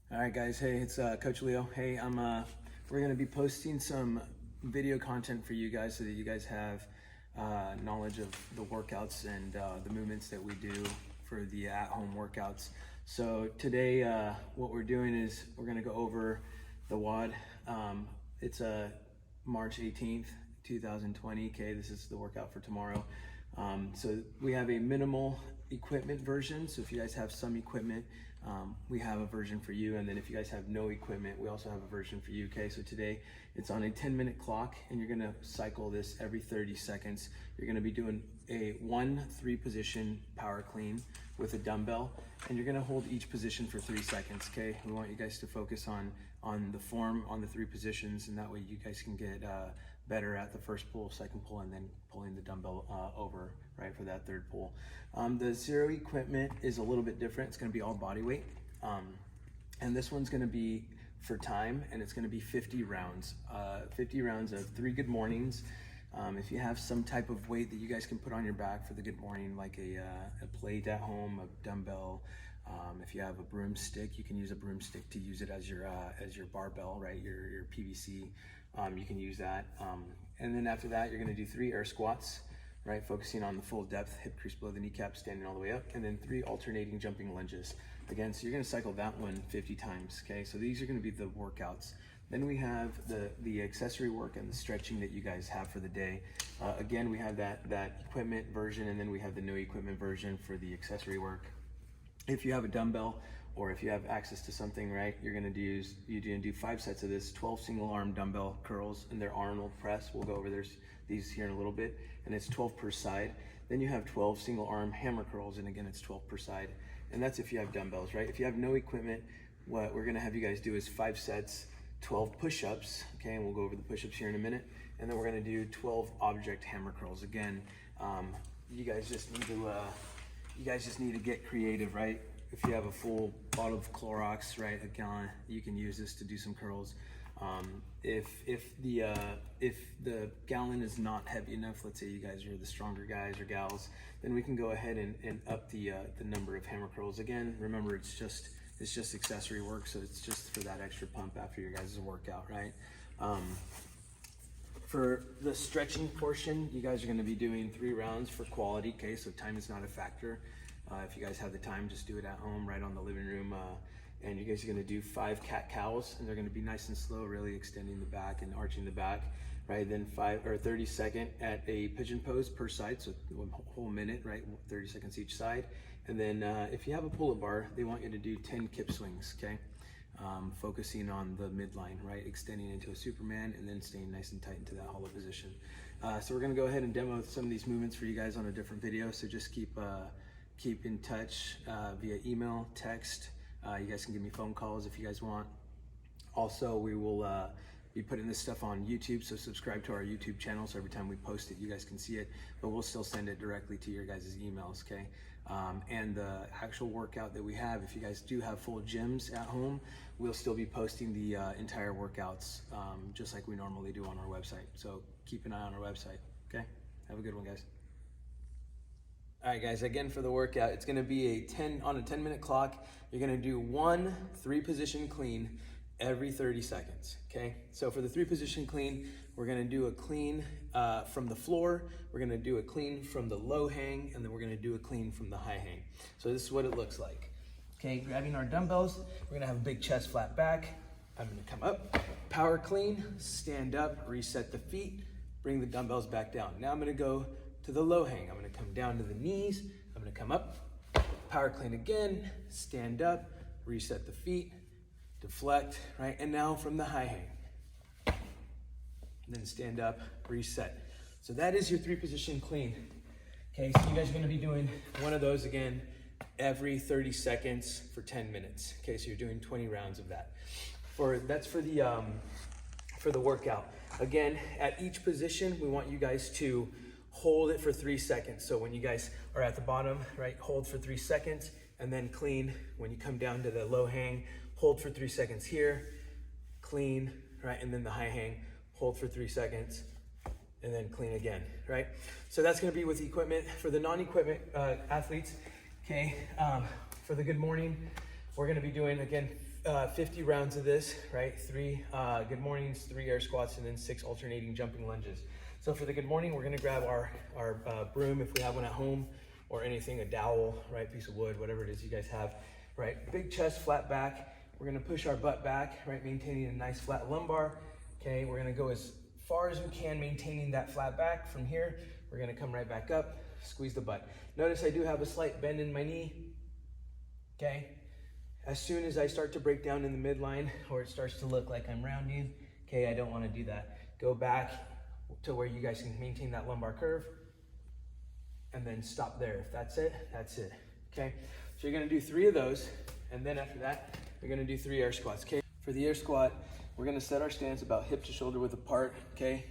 All right, guys. Hey, it's Coach Leo. Hey, we're gonna be posting some video content for you guys so that you guys have knowledge of the workouts and the movements that we do for the at-home workouts. So today, what we're doing is we're gonna go over the WOD. It's March 18th, 2020. Okay, this is the workout for tomorrow. So we have a minimal equipment version. So if you guys have some equipment, we have a version for you. And then if you guys have no equipment, we also have a version for you. Okay, so today it's on a 10-minute clock and you're gonna cycle this every 30 seconds. You're gonna be doing a 1-3 position power clean with a dumbbell, and you're gonna hold each position for 3 seconds. Okay, we want you guys to focus on the form, on the 3 positions, and that way you guys can get better at the first pull, second pull, and then pulling the dumbbell over, right, for that third pull. The zero equipment is a little bit different. It's gonna be all body weight. And this one's gonna be for time, and it's gonna be 50 rounds. 50 rounds of 3 good mornings. If you have some type of weight that you guys can put on your back for the good morning, like a plate at home, a dumbbell. If you have a broomstick, you can use a broomstick to use it as your barbell, right? Your PVC. You can use that. And then after that, you're gonna do 3 air squats, right? Focusing on the full depth, hip crease below the kneecap, standing all the way up, and then 3 alternating jumping lunges. Again, so you're gonna cycle that one 50 times, okay? So these are gonna be the workouts. Then we have the accessory work and the stretching that you guys have for the day. Again, we have that equipment version, and then we have the no equipment version for the accessory work. If you have a dumbbell, or if you have access to something, right, you're gonna do 5 sets of this, 12 single arm dumbbell curls, and they're Arnold press. We'll go over these here in a little bit, and it's 12 per side. Then you have 12 single arm hammer curls, and again, it's 12 per side. And that's if you have dumbbells, right? If you have no equipment, what we're gonna have you guys do is 5 sets, 12 push-ups, okay, and we'll go over the push-ups here in a minute. And then we're gonna do 12 object hammer curls. Again, you guys just need to get creative, right? If you have a full bottle of Clorox, right, a gallon, you can use this to do some curls. If the gallon is not heavy enough, let's say you guys are the stronger guys or gals, then we can go ahead and up the number of hammer curls. Again, remember, it's just accessory work, so it's just for that extra pump after your guys' workout, right? For the stretching portion, you guys are going to be doing 3 rounds for quality, okay? So time is not a factor. If you guys have the time, just do it at home, right on the living room. And you guys are going to do 5 cat-cows, and they're going to be nice and slow, really extending the back and arching the back, right? Then 30 second at a pigeon pose per side, so 1 whole minute, right? 30 seconds each side. And then if you have a pull-up bar, they want you to do 10 Kip Swings, okay? Focusing on the midline, right? Extending into a Superman and then staying nice and tight into that hollow position. So we're gonna go ahead and demo some of these movements for you guys on a different video. So just keep in touch via email, text. You guys can give me phone calls if you guys want. Also, we will be putting this stuff on YouTube, so subscribe to our YouTube channel, so every time we post it, you guys can see it, but we'll still send it directly to your guys' emails, okay? And the actual workout that we have, if you guys do have full gyms at home, we'll still be posting the entire workouts just like we normally do on our website. So keep an eye on our website, okay? Have a good one, guys. All right, guys, again for the workout, it's gonna be on a 10-minute clock. You're gonna do 1 3-position clean every 30 seconds, okay? So for the 3-position clean, we're gonna do a clean from the floor, we're gonna do a clean from the low hang, and then we're gonna do a clean from the high hang. So this is what it looks like. Okay, grabbing our dumbbells, we're gonna have a big chest, flat back. I'm gonna come up, power clean, stand up, reset the feet, bring the dumbbells back down. Now I'm gonna go to the low hang. I'm gonna come down to the knees, I'm gonna come up, power clean again, stand up, reset the feet, deflect, right? And now from the high hang. And then stand up, reset. So that is your 3-position clean. Okay, so you guys are gonna be doing one of those again every 30 seconds for 10 minutes. Okay, so you're doing 20 rounds of that. That's for the workout. Again, at each position, we want you guys to hold it for 3 seconds. So when you guys are at the bottom, right, hold for 3 seconds, and then clean. When you come down to the low hang, hold for 3 seconds here, clean, right, and then the high hang, hold for 3 seconds, and then clean again, right? So that's gonna be with equipment. For the non-equipment athletes, okay, for the good morning, We're gonna be doing, again, 50 rounds of this, right? 3 good mornings, 3 air squats, and then 6 alternating jumping lunges. So for the good morning, we're gonna grab our broom, if we have one at home, or anything, a dowel, right? Piece of wood, whatever it is you guys have, right? Big chest, flat back. We're gonna push our butt back, right? Maintaining a nice flat lumbar. Okay, we're gonna go as far as we can, maintaining that flat back. From here, we're gonna come right back up, squeeze the butt. Notice I do have a slight bend in my knee, okay? As soon as I start to break down in the midline, or it starts to look like I'm rounding, okay, I don't wanna do that. Go back to where you guys can maintain that lumbar curve, and then stop there. If that's it, okay? So you're gonna do 3 of those, and then after that, you're gonna do 3 air squats, okay? For the air squat, we're gonna set our stance about hip to shoulder width apart, okay?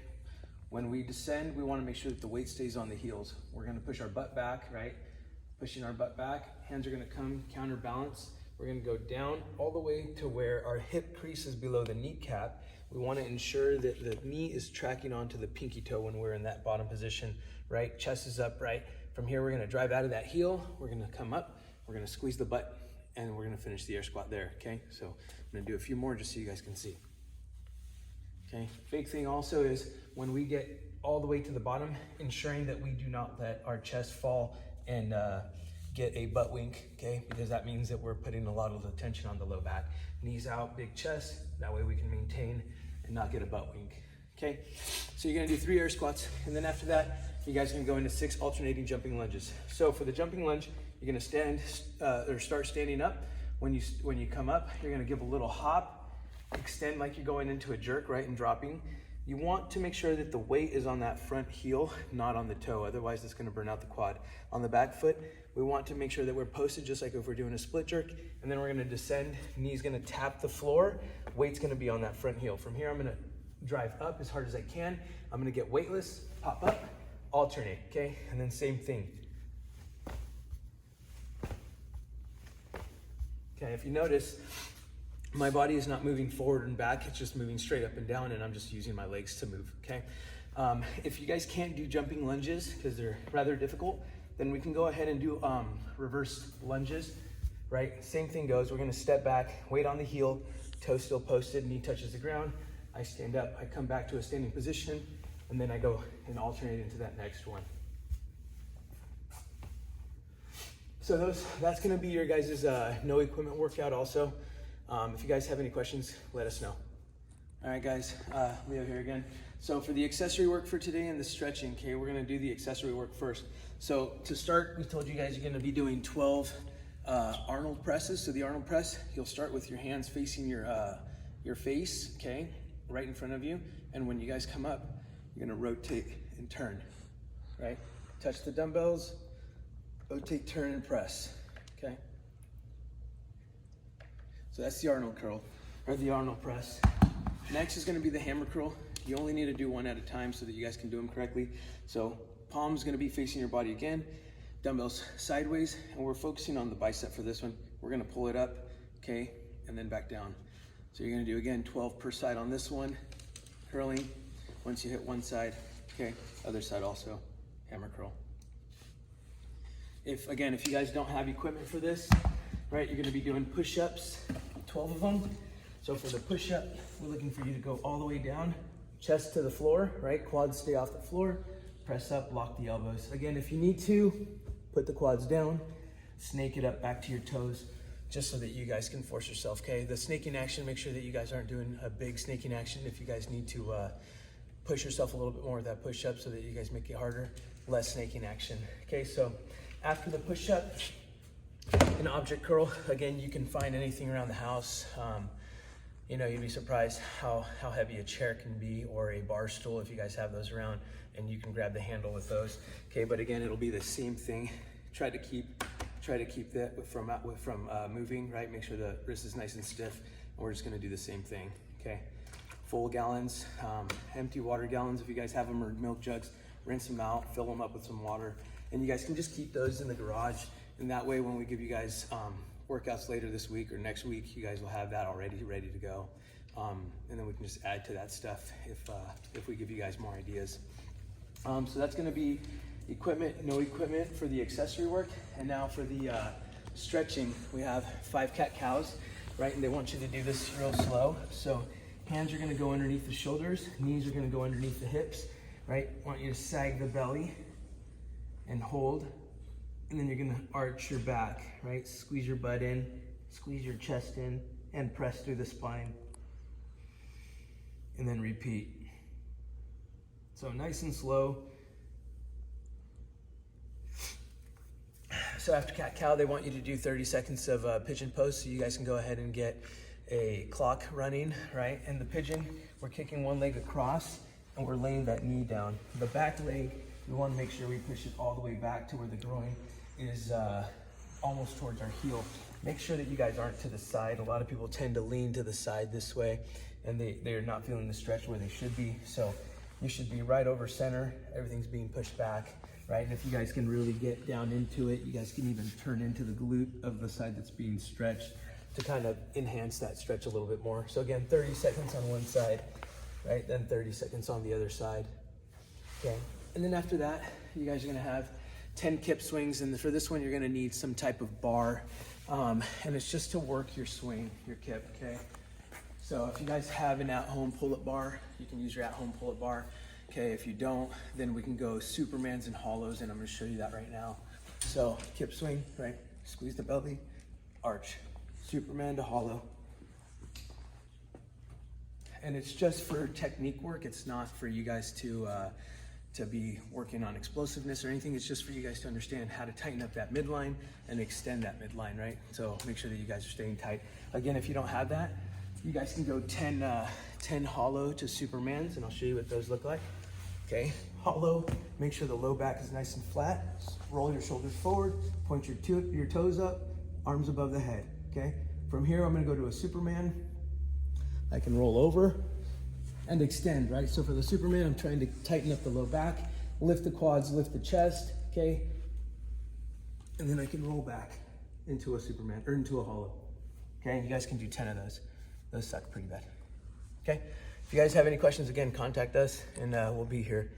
When we descend, we wanna make sure that the weight stays on the heels. We're gonna push our butt back, right? Pushing our butt back, hands are gonna come counterbalance. We're gonna go down all the way to where our hip crease is below the kneecap. We wanna ensure that the knee is tracking onto the pinky toe when we're in that bottom position, right? Chest is up, right? From here, we're gonna drive out of that heel. We're gonna come up, we're gonna squeeze the butt, and we're gonna finish the air squat there, okay? So I'm gonna do a few more just so you guys can see. Okay, big thing also is when we get all the way to the bottom, ensuring that we do not let our chest fall and get a butt wink, okay? Because that means that we're putting a lot of the tension on the low back. Knees out, big chest, that way we can maintain and not get a butt wink, okay? So you're gonna do 3 air squats, and then after that, you guys are gonna go into 6 alternating jumping lunges. So for the jumping lunge, you're gonna stand or start standing up. When you come up, you're gonna give a little hop, extend like you're going into a jerk, right, and dropping. You want to make sure that the weight is on that front heel, not on the toe. Otherwise, it's gonna burn out the quad. On the back foot, we want to make sure that we're posted just like if we're doing a split jerk, and then we're gonna descend, knee's gonna tap the floor, weight's gonna be on that front heel. From here, I'm gonna drive up as hard as I can. I'm gonna get weightless, pop up, alternate, okay? And then same thing. Okay, if you notice, my body is not moving forward and back, it's just moving straight up and down, and I'm just using my legs to move, okay? If you guys can't do jumping lunges, because they're rather difficult, then we can go ahead and do reverse lunges, right? Same thing goes, we're gonna step back, weight on the heel, toe still posted, knee touches the ground, I stand up, I come back to a standing position, and then I go and alternate into that next one. So that's gonna be your guys' no equipment workout also. If you guys have any questions, let us know. All right, guys, Leo here again. So for the accessory work for today and the stretching, okay, we're gonna do the accessory work first. So to start, we told you guys you're gonna be doing 12 Arnold presses. So the Arnold press, you'll start with your hands facing your face, okay, right in front of you. And when you guys come up, you're gonna rotate and turn, right? Touch the dumbbells, rotate, turn, and press, okay? So that's the Arnold curl, or the Arnold press. Next is gonna be the hammer curl. You only need to do 1 at a time so that you guys can do them correctly. So palm's gonna be facing your body again, dumbbells sideways, and we're focusing on the bicep for this one. We're gonna pull it up, okay, and then back down. So you're gonna do, again, 12 per side on this one, curling. Once you hit one side, okay, other side also, hammer curl. If you guys don't have equipment for this, right, you're gonna be doing push-ups, 12 of them. So for the push-up, we're looking for you to go all the way down, chest to the floor, right? Quads stay off the floor, press up, lock the elbows. Again, if you need to, put the quads down, snake it up back to your toes, just so that you guys can force yourself, okay? The snaking action, make sure that you guys aren't doing a big snaking action. If you guys need to push yourself a little bit more with that push-up so that you guys make it harder, less snaking action. Okay, so after the push-up, an object curl, again, you can find anything around the house. You know, you'd be surprised how heavy a chair can be, or a bar stool if you guys have those around, and you can grab the handle with those. Okay, but again, it'll be the same thing. Try to keep that from moving, right? Make sure the wrist is nice and stiff, and we're just gonna do the same thing, okay? Full gallons, empty water gallons if you guys have them, or milk jugs, rinse them out, fill them up with some water, and you guys can just keep those in the garage, and that way when we give you guys workouts later this week or next week, you guys will have that already ready to go, and then we can just add to that stuff if we give you guys more ideas. So that's gonna be equipment, no equipment for the accessory work. And now for the stretching, we have 5 cat-cows, right? And they want you to do this real slow. So hands are gonna go underneath the shoulders, knees are gonna go underneath the hips, right? Want you to sag the belly and hold. And then you're gonna arch your back, right? Squeeze your butt in, squeeze your chest in, and press through the spine. And then repeat. So nice and slow. So after cat-cow, they want you to do 30 seconds of pigeon pose, so you guys can go ahead and get a clock running, right? And the pigeon, we're kicking one leg across, and we're laying that knee down. The back leg, we want to make sure we push it all the way back to where the groin is almost towards our heel. Make sure that you guys aren't to the side. A lot of people tend to lean to the side this way, and they're not feeling the stretch where they should be. So you should be right over center. Everything's being pushed back, right? And if you guys can really get down into it, you guys can even turn into the glute of the side that's being stretched to kind of enhance that stretch a little bit more. So again, 30 seconds on one side, right? Then 30 seconds on the other side, okay? And then after that, you guys are gonna have 10 Kip swings, and for this one, you're gonna need some type of bar, and it's just to work your swing, your Kip, okay? So if you guys have an at-home pull-up bar, you can use your at-home pull-up bar. Okay, if you don't, then we can go Supermans and hollows, and I'm gonna show you that right now. So Kip swing, right? Squeeze the belly, arch, Superman to hollow. And it's just for technique work. It's not for you guys to be working on explosiveness or anything. It's just for you guys to understand how to tighten up that midline and extend that midline, right? So make sure that you guys are staying tight. Again, if you don't have that, you guys can go 10 hollow to Supermans, and I'll show you what those look like. Okay, hollow, make sure the low back is nice and flat. Roll your shoulders forward, point your toes up, arms above the head, okay? From here, I'm gonna go to a Superman. I can roll over and extend, right? So for the Superman, I'm trying to tighten up the low back, lift the quads, lift the chest, okay? And then I can roll back into a Superman, or into a hollow, okay? You guys can do 10 of those. Those suck pretty bad, okay? If you guys have any questions, again, contact us, and we'll be here